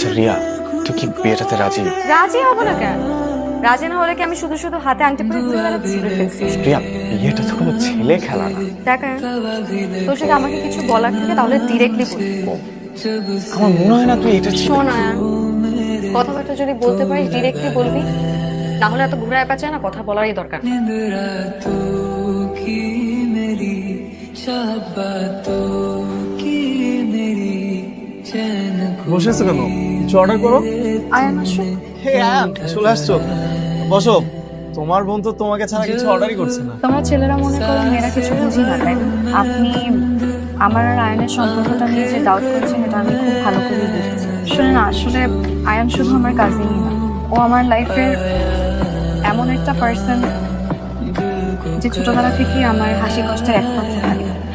আচ্ছা রিয়া, তুই কি বিয়েটাতে রাজি? রাজি হবো না কেন? রাজি না হলে কি আমি শুধু শুধু হাতে আংটি পরে ঘুরে বেড়াচ্ছি? রিয়া, বিয়েটা তো কোনো ছেলে খেলা না। দেখ আয়ান, তোর যদি আমাকে কিছু বলার থাকে তাহলে ডিরেক্টলি বলবি। আমার মনে হয় না তুই এটা শোন আয়ান, কথাবার্তা যদি বলতে পারিস ডিরেক্টলি বলবি, না হলে এত ঘুরায় পেঁচায় না কথা বলারই দরকার নেই। বসে আছো কেন? কিছু অর্ডার করো। আয়ান আসো। হে আয়ান, চলে আসছো, বসো। তোমার বোন তো তোমাকে ছাড়া কিছু অর্ডারই করছে না। তোমরা ছেলেরা মনে করো মেয়েরা কিছু বুঝি না, তাই না? আপনি আমার আর আয়ানের সম্পর্কটা নিয়ে যে ডাউট করছেন এটা আমি খুব ভালো করে বুঝেছি। শুনে না, আসলে আয়ান শুধু আমার কাজিনই না, ও আমার লাইফের এমন একটা পার্সন যে ছোটবেলা থেকে আমার হাসি কষ্টের একমাত্র